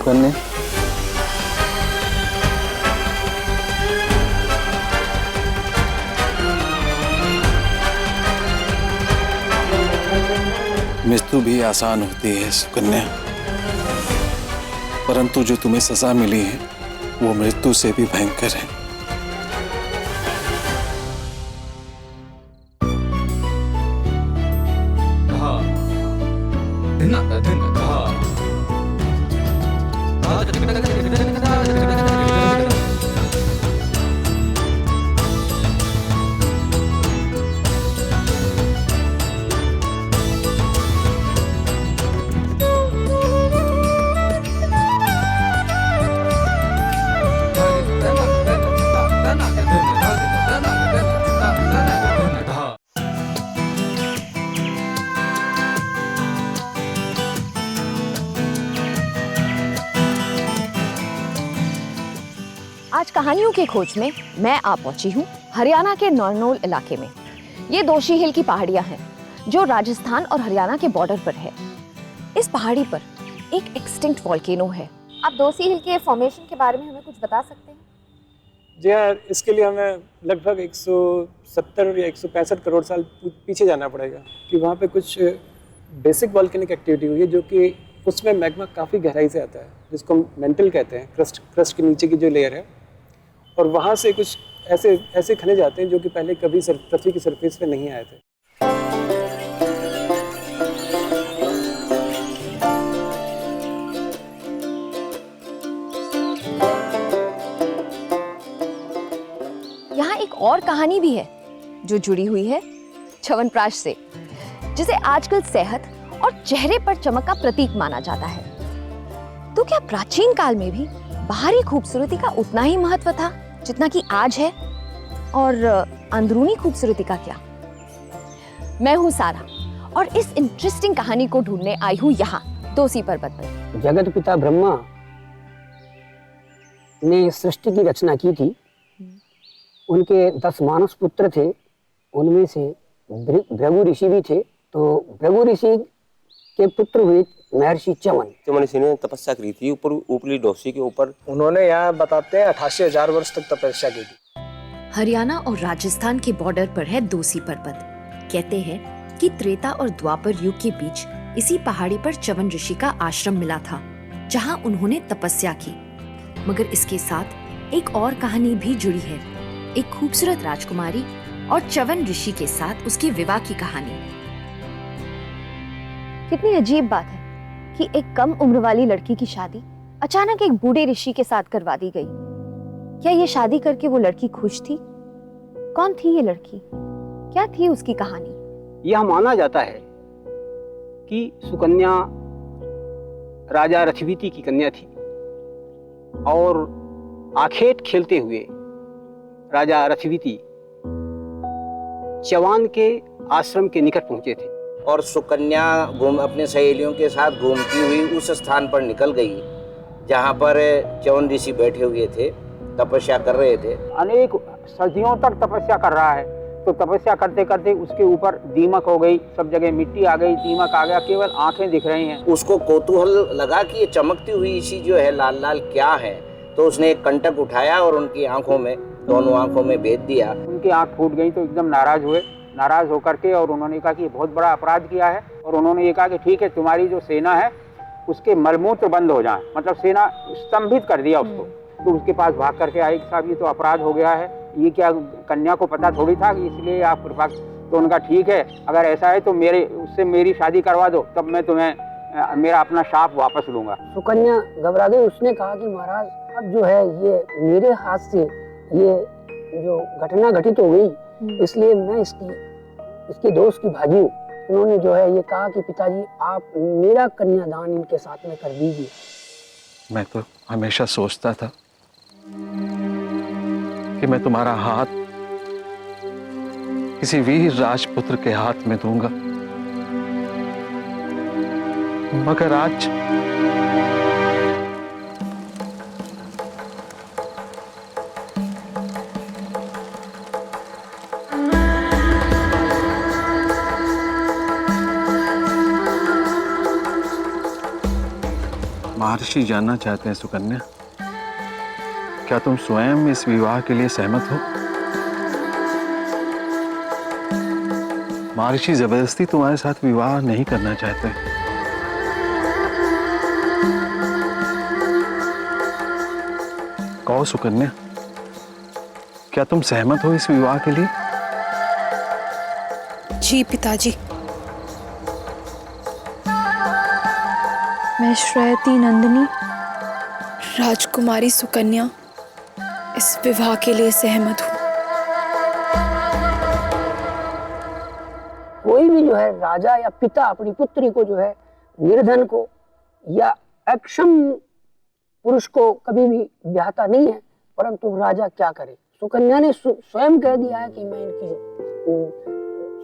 सुकन्या, मृत्यु भी आसान होती है सुकन्या, परंतु जो तुम्हें सजा मिली है वो मृत्यु से भी भयंकर है। आज कहानियों की खोज में मैं आ पहुंची हूं हरियाणा के नौरनौल इलाके में। ये दोषी हिल की पहाड़ियां हैं जो राजस्थान और हरियाणा के बॉर्डर पर है। इस पहाड़ी पर एक एक्सटिंक्ट वोल्केनो है। आप दोषी हिल के फॉर्मेशन के बारे में हमें कुछ बता सकते हैं? जी हाँ, इसके लिए हमें लगभग 170 या 165 करोड़ साल पीछे जाना पड़ेगा कि वहाँ पे कुछ बेसिक वॉल्केनिक एक्टिविटी हुई है, जो कि उसमें मैग्मा काफ़ी गहराई से आता है, जिसको हम मेंटल कहते हैं, क्रस्ट के नीचे की जो लेयर है। और वहाँ से कुछ ऐसे खनिज आते हैं जो कि पहले कभी पृथ्वी की सरफेस पे नहीं आए थे। यहाँ एक और कहानी भी है जो जुड़ी हुई है च्यवनप्राश से, जिसे आजकल सेहत और चेहरे पर चमक का प्रतीक माना जाता है। तो क्या प्राचीन काल में भी बाहरी खूबसूरती का उतना ही महत्व था जितना कि आज है? और अंदरूनी खूबसूरती का क्या? मैं हूं सारा और इस इंटरेस्टिंग कहानी को ढूंढने आई हूं यहाँ दोषी पर्वत पर। जगत पिता ब्रह्मा ने सृष्टि की रचना की थी। उनके 10 मानस पुत्र थे, उनमें से भृगु ऋषि भी थे। तो भृगु ऋषि के पुत्र हुए महर्षि च्यवन। च्यवन ऋषि ने तपस्या की थी ऊपरी दोषी के ऊपर। उन्होंने यहाँ बताते हैं 88,000 वर्ष तक तपस्या की थी। हरियाणा और राजस्थान के बॉर्डर पर है दोषी पर्वत। कहते हैं कि त्रेता और द्वापर युग के बीच इसी पहाड़ी पर च्यवन ऋषि का आश्रम मिला था, जहां उन्होंने तपस्या की। मगर इसके साथ एक और कहानी भी जुड़ी है, एक खूबसूरत राजकुमारी और च्यवन ऋषि के साथ उसके विवाह की कहानी। कितनी अजीब बात है कि एक कम उम्र वाली लड़की की शादी अचानक एक बूढ़े ऋषि के साथ करवा दी गई। क्या ये शादी करके वो लड़की खुश थी? कौन थी ये लड़की? क्या थी उसकी कहानी? यह माना जाता है कि सुकन्या राजा रथवीति की कन्या थी और आखेट खेलते हुए राजा रथवीति च्यवन के आश्रम के निकट पहुंचे थे। और सुकन्या अपने सहेलियों के साथ घूमती हुई उस स्थान पर निकल गई जहाँ पर च्यवन ऋषि बैठे हुए थे, तपस्या कर रहे थे। अनेक सदियों तक तपस्या कर रहा है। तो तपस्या करते करते उसके ऊपर दीमक हो गई, सब जगह मिट्टी आ गई, दीमक आ गया, केवल आंखें दिख रही हैं। उसको कौतूहल लगा कि ये चमकती हुई इसी जो है लाल लाल क्या है, तो उसने एक कंटक उठाया और उनकी आंखों में, दोनों आंखों में भेद दिया। उनकी आंख फूट गई तो एकदम नाराज हुए। नाराज होकर के और उन्होंने कहा कि ये बहुत बड़ा अपराध किया है। और उन्होंने ये कहा कि ठीक है, तुम्हारी जो सेना है उसके मलमूत्र बंद हो जाए, मतलब सेना स्तंभित कर दिया उसको। तो उसके पास भाग करके आई कि साहब ये तो अपराध हो गया है, ये क्या कन्या को पता थोड़ी था कि इसलिए आप कृपा। तो उनका ठीक है, अगर ऐसा है तो उससे मेरी शादी करवा दो, तब मैं तुम्हें मेरा अपना शाप वापस लूंगा। सुकन्या घबरा गई। उसने कहा कि महाराज, अब जो है ये मेरे हाथ से ये जो घटना घटित हो गई, इसलिए मैं इसके दोस्त की भागी हूँ। उन्होंने जो है ये कहा कि पिताजी आप मेरा कन्यादान इनके साथ में कर दीजिए। मैं तो हमेशा सोचता था कि मैं तुम्हारा हाथ किसी वीर राजपुत्र के हाथ में दूंगा, मगर आज महर्षि जानना चाहते हैं सुकन्या, क्या तुम स्वयं इस विवाह के लिए सहमत हो? महर्षि जबरदस्ती तुम्हारे साथ विवाह नहीं करना चाहते। कहो सुकन्या, क्या तुम सहमत हो इस विवाह के लिए? जी पिताजी, मैं श्रेयती नंदिनी राजकुमारी सुकन्या इस विवाह के लिए सहमत हूँ। कोई भी जो है राजा या पिता अपनी पुत्री को जो है निर्धन को या अक्षम पुरुष को कभी भी ब्याहता नहीं है, परंतु राजा क्या करे? सुकन्या ने स्वयं कह दिया है कि मैं इनकी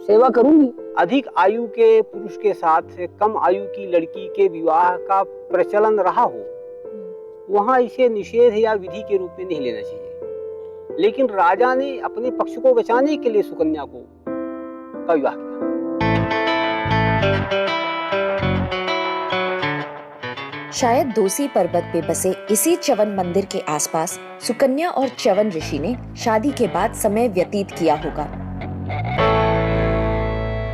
सेवा करूंगी। अधिक आयु के पुरुष के साथ कम आयु की लड़की के विवाह का प्रचलन रहा हो, वहां इसे निषेध या विधि के रूप में नहीं लेना चाहिए, लेकिन राजा ने अपने पक्ष को बचाने के लिए सुकन्या का विवाह किया। शायद दोसी पर्वत पे बसे इसी च्यवन मंदिर के आसपास सुकन्या और च्यवन ऋषि ने शादी के बाद समय व्यतीत किया होगा।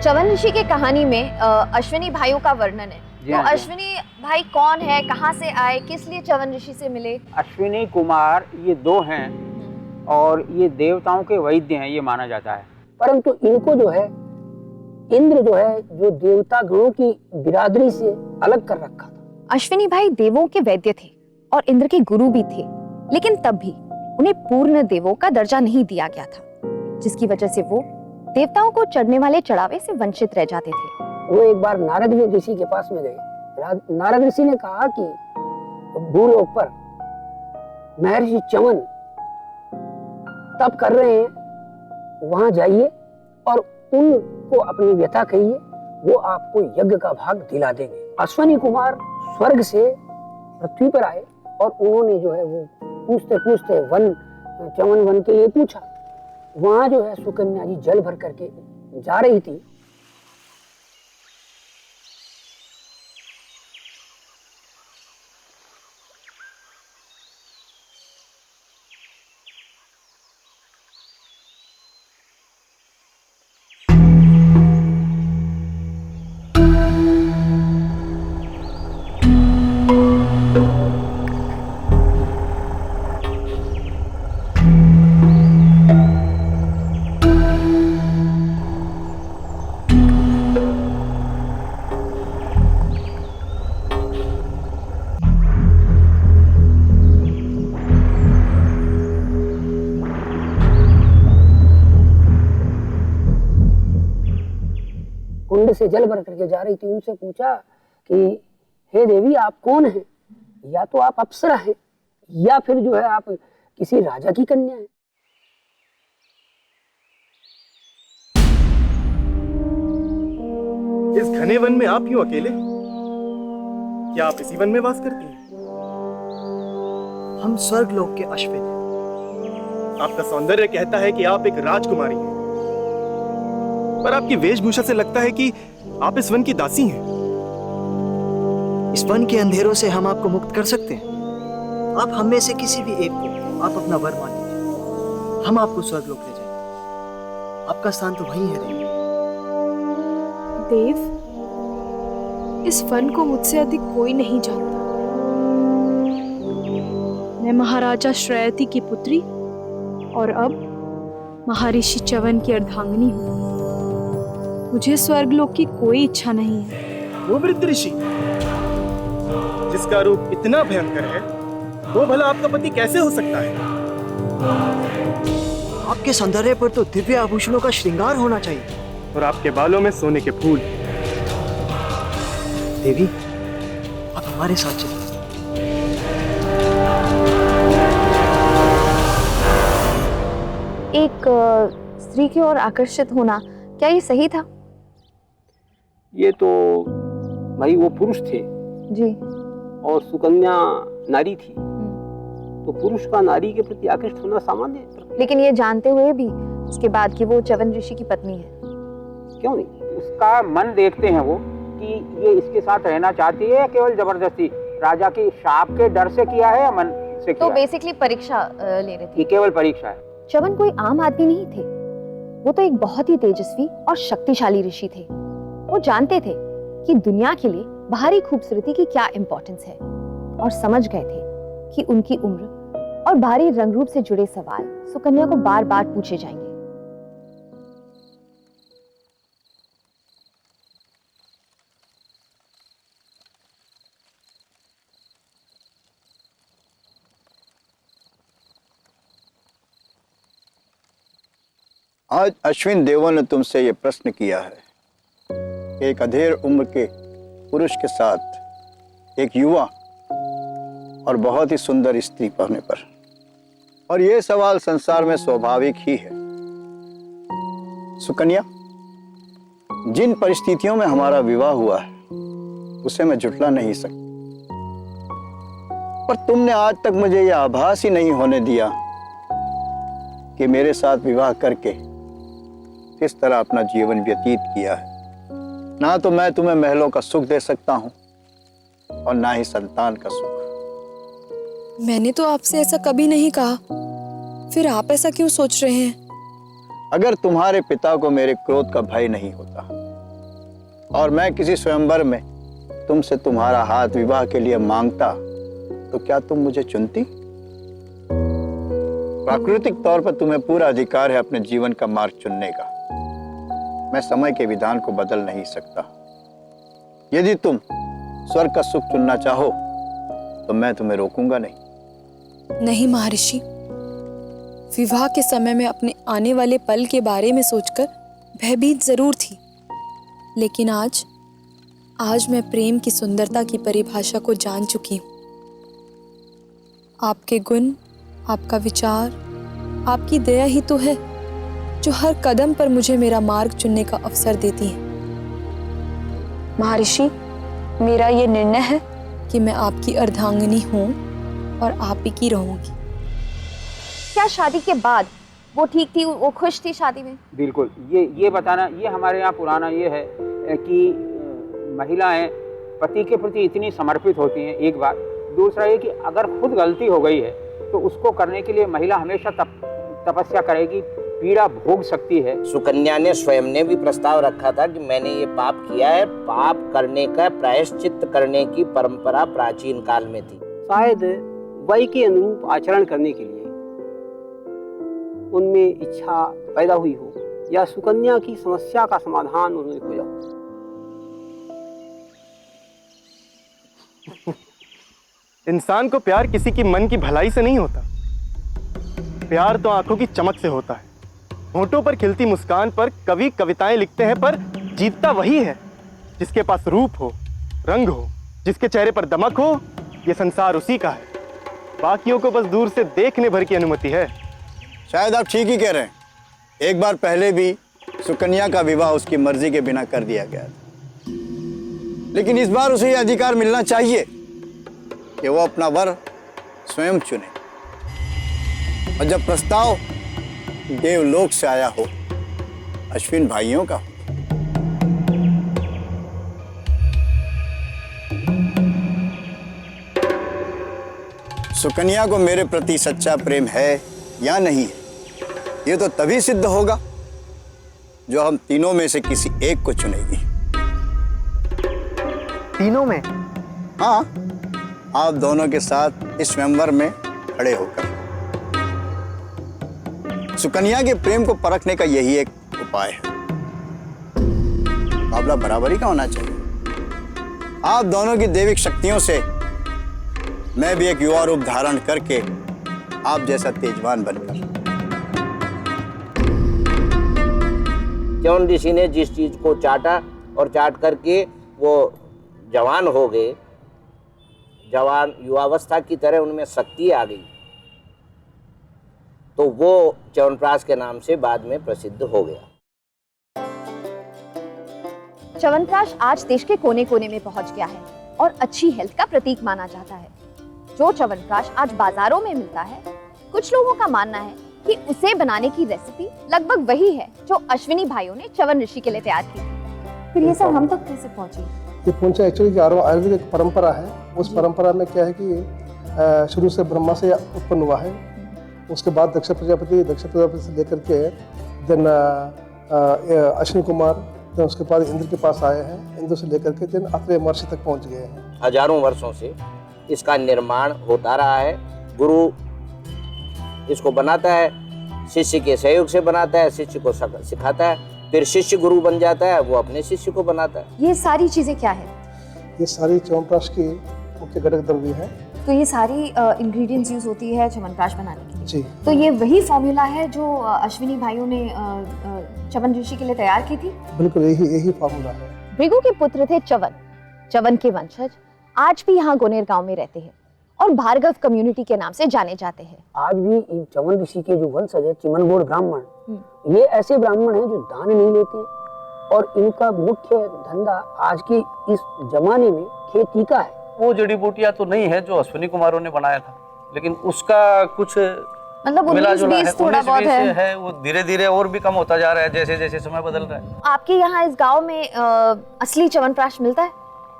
च्यवन ऋषि की कहानी में अश्विनी भाइयों का वर्णन है। तो हाँ, अश्विनी भाई कौन है, कहाँ से आए, किस लिए च्यवन ऋषि से मिले? अश्विनी कुमार ये दो हैं और ये देवताओं के वैद्य हैं, ये माना जाता है। परंतु इनको जो है इंद्र जो है जो देवता गणों की बिरादरी से अलग कर रखा था। अश्विनी भाई देवों के वैद्य थे और इंद्र के गुरु भी थे, लेकिन तब भी उन्हें पूर्ण देवों का दर्जा नहीं दिया गया था, जिसकी वजह से वो देवताओं को चढ़ने वाले चढ़ावे से वंचित रह जाते थे। वो एक बार नारद ऋषि के पास में गए। नारद ऋषि ने कहा कि भूलोक पर महर्षि च्यवन तप कर रहे हैं, वहां जाइए और उनको अपनी व्यथा कहिए, वो आपको यज्ञ का भाग दिला देंगे। अश्विनी कुमार स्वर्ग से पृथ्वी पर आए और उन्होंने जो है वो पूछते पूछते च्यवन वन के लिए पूछा। वहां जो है सुकन्या जी जल भर करके जा रही थी। कुंड से जल भर करके जा रही थी। उनसे पूछा कि हे देवी, आप कौन हैं? या तो आप अप्सरा हैं या फिर जो है आप किसी राजा की कन्या हैं। इस घने वन में आप यूं अकेले? क्या आप इसी वन में वास करती हैं? हम स्वर्गलोक के अश्विन हैं। आपका सौंदर्य कहता है कि आप एक राजकुमारी हैं, पर आपकी वेशभूषा से लगता है कि आप इस वन की दासी हैं। इस वन के अंधेरों से हम आपको मुक्त कर सकते हैं। आप हम में से किसी भी एक को आप अपना वर मान लीजिए, हम आपको स्वर्गलोक ले जाएंगे। आपका स्थान तो वहीं है। देव, इस वन को मुझसे अधिक कोई नहीं जानता। मैं महाराजा श्रेयती की पुत्री और अब महर्षि च्यवन की अर्धांगिनी हूँ। मुझे स्वर्गलोक की कोई इच्छा नहीं है। वो वृद्ध ऋषि जिसका रूप इतना भयंकर है, वो भला आपका पति कैसे हो सकता है? आपके सौंदर्य पर तो दिव्य आभूषणों का श्रृंगार होना चाहिए, और आपके बालों में सोने के फूल। देवी, आप हमारे साथ चलिए। एक स्त्री की ओर आकर्षित होना, क्या ये सही था? ये तो भाई वो पुरुष थे जी, और सुकन्या नारी थी, तो पुरुष का नारी के प्रति आकृष्ट होना सामान्य है। लेकिन ये जानते हुए भी उसके बाद कि वो च्यवन ऋषि की पत्नी है। क्यों नहीं? उसका मन देखते हैं वो कि ये इसके साथ रहना चाहती है या केवल जबरदस्ती। राजा की शाप के डर से किया है या मन से किया तो है? बेसिकली परीक्षा ले रहे ये थे। केवल परीक्षा है। च्यवन कोई आम आदमी नहीं थे, वो तो एक बहुत ही तेजस्वी और शक्तिशाली ऋषि थे। वो जानते थे कि दुनिया के लिए बाहरी खूबसूरती की क्या इम्पोर्टेंस है और समझ गए थे कि उनकी उम्र और बाहरी रंग रूप से जुड़े सवाल सुकन्या को बार बार पूछे जाएंगे। आज अश्विन देवों ने तुमसे ये प्रश्न किया है कि एक अधेड़ उम्र के पुरुष के साथ एक युवा और बहुत ही सुंदर स्त्री पाने पर, और ये सवाल संसार में स्वाभाविक ही है। सुकन्या, जिन परिस्थितियों में हमारा विवाह हुआ है उसे मैं झुठला नहीं सकता, पर तुमने आज तक मुझे यह आभास ही नहीं होने दिया कि मेरे साथ विवाह करके किस तरह अपना जीवन व्यतीत किया है। ना तो मैं तुम्हें महलों का सुख दे सकता हूं और ना ही संतान का सुख। मैंने तो आपसे ऐसा कभी नहीं कहा, फिर आप ऐसा क्यों सोच रहे हैं? अगर तुम्हारे पिता को मेरे क्रोध का भय नहीं होता और मैं किसी स्वयंवर में तुमसे तुम्हारा हाथ विवाह के लिए मांगता तो क्या तुम मुझे चुनती? प्राकृतिक तौर पर तुम्हें पूरा अधिकार है अपने जीवन का मार्ग चुनने का। मैं समय के विधान को बदल नहीं सकता। यदि तुम स्वर्ग का सुख चुनना चाहो तो मैं तुम्हें रोकूंगा नहीं। नहीं महर्षि, विवाह के समय में अपने आने वाले पल के बारे में सोचकर भयभीत जरूर थी, लेकिन आज मैं प्रेम की सुंदरता की परिभाषा को जान चुकी हूँ। आपके गुण, आपका विचार, आपकी दया ही तो है जो हर कदम पर मुझे मेरा मार्ग चुनने का अवसर देती है। महर्षि, मेरा ये निर्णय है कि मैं आपकी अर्धांगिनी हूँ और आप ही की रहूंगी। क्या शादी के बाद वो ठीक थी, वो खुश थी शादी में? बिल्कुल, ये बताना, ये हमारे यहाँ पुराना ये है कि महिलाएं पति के प्रति इतनी समर्पित होती हैं, एक बात। दूसरा ये कि अगर खुद गलती हो गई है तो उसको करने के लिए महिला हमेशा तपस्या करेगी, पीड़ा भोग सकती है। सुकन्या ने स्वयं ने भी प्रस्ताव रखा था कि मैंने ये पाप किया है, पाप करने का प्रायश्चित करने की परंपरा प्राचीन काल में थी। शायद वय के अनुरूप आचरण करने के लिए उनमें इच्छा पैदा हुई हो, या सुकन्या की समस्या का समाधान उन्होंने खोजा हो। इंसान को प्यार किसी की मन की भलाई से नहीं होता, प्यार तो आंखों की चमक से होता है। होठों पर खिलती मुस्कान पर कवि कविताएं लिखते हैं, पर जीतता वही है जिसके पास रूप हो, रंग हो, जिसके चेहरे पर दमक हो। ये संसार उसी का है, बाकियों को बस दूर से देखने भर की अनुमति है। शायद आप ठीक ही कह रहे हैं। एक बार पहले भी सुकन्या का विवाह उसकी मर्जी के बिना कर दिया गया था, लेकिन इस बार उसे यह अधिकार मिलना चाहिए कि वो अपना वर स्वयं चुने। और जब प्रस्ताव देवलोक से आया हो, अश्विन भाइयों का, सुकन्या को मेरे प्रति सच्चा प्रेम है या नहीं है, ये तो तभी सिद्ध होगा जो हम तीनों में से किसी एक को चुनेगी। तीनों में? हाँ, आप दोनों के साथ इस स्वयंवर में खड़े होकर। सुकन्या के प्रेम को परखने का यही एक उपाय है। मुकाबला बराबरी का होना चाहिए। आप दोनों की दैविक शक्तियों से मैं भी एक युवा रूप धारण करके आप जैसा तेजवान बनकर। च्यवन ऋषि ने जिस चीज को चाटा और चाट करके वो जवान हो गए, जवान युवावस्था की तरह उनमें शक्ति आ गई, तो वो च्यवनप्राश के नाम से बाद में प्रसिद्ध हो गया। च्यवनप्राश आज देश के कोने कोने में पहुंच गया है और अच्छी हेल्थ का प्रतीक माना जाता है। जो च्यवनप्राश आज बाजारों में मिलता है, कुछ लोगों का मानना है कि उसे बनाने की रेसिपी लगभग वही है जो अश्विनी भाइयों ने च्यवन ऋषि के लिए तैयार की। फिर ये सब हम तक कैसे पहुंची? ये पुंचा एक्चुअली आयुर्वेद एक परंपरा है। उस परंपरा में क्या है कि शुरू से ब्रह्मा से उत्पन्न हुआ है, उसके बाद दक्ष प्रजापति से लेकर के देन अश्विनी कुमार, देन उसके बाद इंद्र के पास आए हैं, इंद्र से लेकर के देन अत्रेय महर्षि तक पहुंच गए हैं। हजारों वर्षों से इसका निर्माण होता रहा है। गुरु इसको बनाता है, शिष्य के सहयोग से बनाता है, शिष्य को सिखाता है, फिर शिष्य गुरु बन जाता है, वो अपने शिष्य को बनाता है। ये सारी चीजें क्या है? ये सारी च्यवनप्राश की मुख्य घटक द्रव्य है। तो ये सारी इंग्रेडिएंट्स यूज होती है च्यवनप्राश बनाने के लिए। जी। तो ये वही फॉर्मूला है जो अश्विनी भाइयों ने च्यवन ऋषि के लिए तैयार की थी? बिल्कुल यही फॉर्मूला है। भृगु के पुत्र थे च्यवन। च्यवन के वंशज आज भी यहाँ गोनेर गांव में रहते हैं और भार्गव कम्युनिटी के नाम से जाने जाते हैं। आज भी इन च्यवन ऋषि के जो वंशज है, चिमनबोड़ ब्राह्मण, ये ऐसे ब्राह्मण हैं जो दान नहीं लेते और इनका मुख्य धंधा आज के इस जमाने में खेती का है। वो जड़ी बूटियां तो नहीं है जो अश्विनी कुमारों ने बनाया था, लेकिन उसका कुछ मतलब मिला जुला है, थोड़ा बहुत है। वो धीरे धीरे और भी कम होता जा रहा है जैसे जैसे समय बदल रहा है। आपके यहाँ इस गांव में असली च्यवनप्राश मिलता है?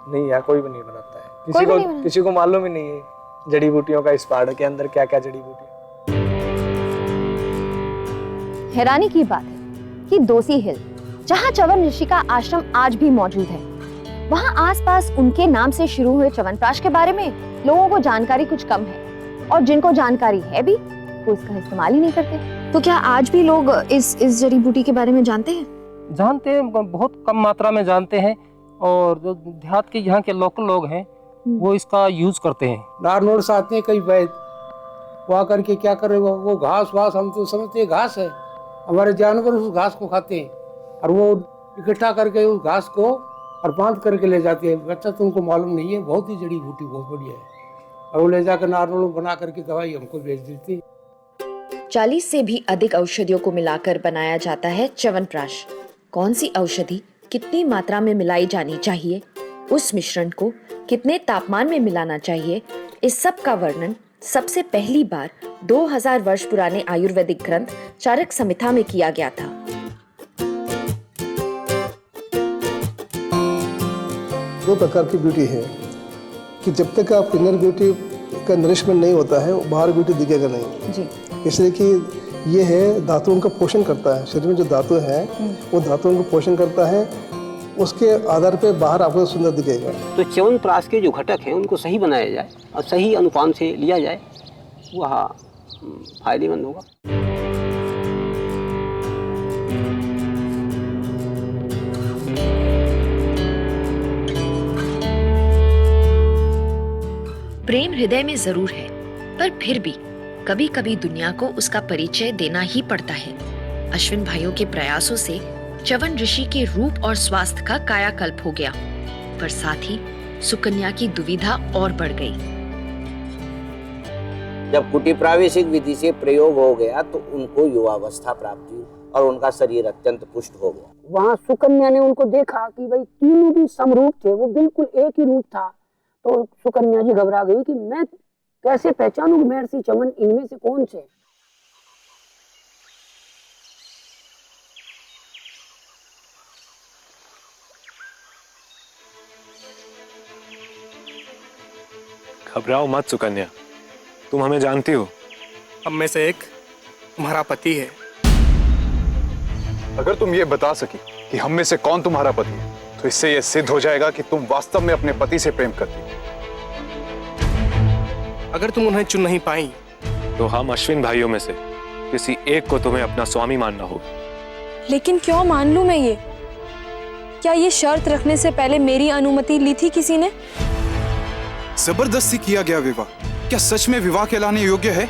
नहीं यार, कोई भी नहीं बनाता है। किसी को मालूम ही नहीं है जड़ी बूटियों का इस पहाड़ के अंदर क्या क्या जड़ी बूटियां। हैरानी की बात है कि दोसी हिल, जहाँ च्यवन ऋषि का आश्रम आज भी मौजूद है, वहाँ आसपास उनके नाम से शुरू हुए च्यवनप्राश के बारे में लोगों को जानकारी कुछ कम है और जिनको जानकारी है भी वो इसका इस्तेमाल ही नहीं करते। तो क्या आज भी लोग इस जड़ी बूटी के बारे में जानते हैं? जानते हैं, बहुत कम मात्रा में जानते हैं और जो देहात के यहाँ के लोकल लोग हैं वो इसका यूज करते हैं। नारनौल से आते हैं कई वैद, वो आकर के क्या कर रहे हो, वो घास वास हम तो समझते हैं घास है, हमारे जानवर उस घास को खाते हैं और वो इकट्ठा करके उस घास को और बांध करके ले जाते हैं। बच्चा तुमको मालूम नहीं है, बहुत ही जड़ी बूटी बहुत बढ़िया है, और वो ले जाकर नारनौल बना करके दवाई हमको बेच देती है। 40 से भी अधिक औषधियों को मिलाकर बनाया जाता है च्यवनप्राश। कौन सी औषधि कितनी मात्रा में मिलाई जानी चाहिए, उस मिश्रण को कितने तापमान में मिलाना चाहिए, इस सब का वर्णन सबसे पहली बार 2000 वर्ष पुराने आयुर्वेदिक ग्रंथ चारक संहिता में किया गया था। दो प्रकार की ब्यूटी है कि जब तक आप इनर ब्यूटी का नरिशमेंट नहीं होता है, बाहर ब्यूटी दिखेगा नहीं जी। इसलिए कि ये है धातुओं का पोषण करता है, शरीर में जो धातु है वो धातुओं को पोषण करता है, उसके आधार पे बाहर आपको सुंदर दिखेगा। तो च्यवनप्राश के जो घटक हैं उनको सही बनाया जाए और सही अनुपान से लिया जाए, वह फायदेमंद होगा। प्रेम हृदय में जरूर है, पर फिर भी कभी कभी दुनिया को उसका परिचय देना ही पड़ता है। अश्विन भाइयों के प्रयासों से च्यवन ऋषि के रूप और स्वास्थ्य का कायाकल्प हो गया, पर साथ ही सुकन्या की दुविधा और बढ़ गई। जब कुटी प्रावेशिक विधि से प्रयोग हो गया तो उनको युवावस्था प्राप्त हुई और उनका शरीर अत्यंत पुष्ट हो गया। वहाँ सुकन्या ने उनको देखा कि भाई तीनों भी समरूप थे, वो बिल्कुल एक ही रूप था। तो सुकन्या जी घबरा गई कि मैं कैसे पहचानूं महर्षि च्यवन इनमें से कौन से। घबराओ मत सुकन्या, तुम हमें जानती हो। हम में से एक तुम्हारा पति है। अगर तुम ये बता सकी कि हम में से कौन तुम्हारा पति है, तो इससे यह सिद्ध हो जाएगा कि तुम वास्तव में अपने पति से प्रेम करती हो। अगर तुम उन्हें चुन नहीं पाई तो हम अश्विन भाइयों में से किसी एक को तुम्हें अपना स्वामी मानना होगा। लेकिन क्यों मान लूं मैं ये? क्या ये शर्त रखने से पहले मेरी अनुमति ली थी किसी ने? जबरदस्ती किया गया विवाह क्या सच में विवाह कहलाने योग्य है?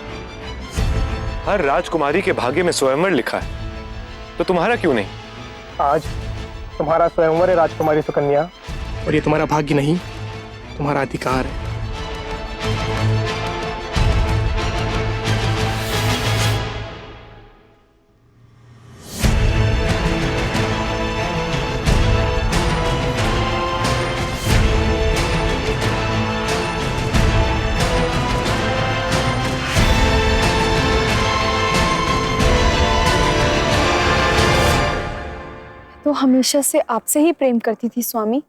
हर राजकुमारी के भाग्य में स्वयंवर लिखा है, तो तुम्हारा क्यों नहीं? आज तुम्हारा स्वयंवर है राजकुमारी सुकन्या, और ये तुम्हारा भाग्य नहीं, तुम्हारा अधिकार है। तो हमेशा से आपसे ही प्रेम करती थी स्वामी,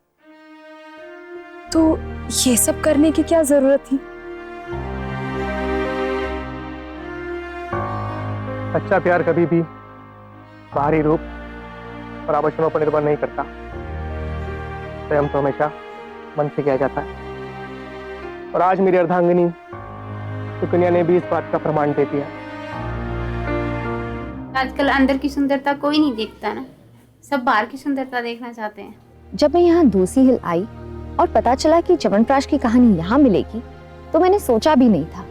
तो ये सब करने की क्या जरूरत थी? सच्चा प्यार कभी भी बाहरी रूप और आभूषणों पर निर्भर नहीं करता। प्रेम तो हमेशा मन से किया जाता है। और आज मेरी अर्धांगिनी सुकन्या ने भी इस बात का प्रमाण दे दिया। आजकल अंदर की सुंदरता कोई नहीं देखता ना, सब बाहर की सुंदरता देखना चाहते हैं। जब मैं यहाँ दूसी हिल आई और पता चला कि च्यवनप्राश की कहानी यहाँ मिलेगी, तो मैंने सोचा भी नहीं था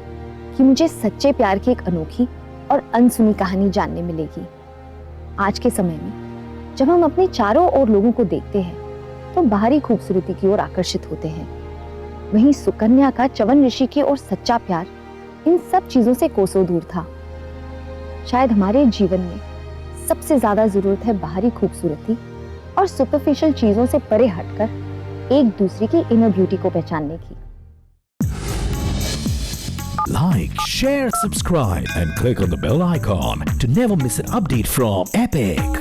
कि मुझे सच्चे प्यार की एक अनोखी और अनसुनी कहानी जानने मिलेगी। आज के समय में जब हम अपने चारों ओर लोगों को देखते हैं तो बाहरी खूबसूरती की ओर आकर्षित होते हैं, वहीं सुकन्या का च्यवन ऋषि की ओर सच्चा प्यार इन सब चीजों से कोसों दूर था। शायद हमारे जीवन में सबसे ज्यादा जरूरत है बाहरी खूबसूरती और सुपरफिशियल चीजों से परे हटकर एक दूसरे की इनर ब्यूटी को पहचानने की। Like, share, subscribe and click on the bell icon to never miss an update from Epic.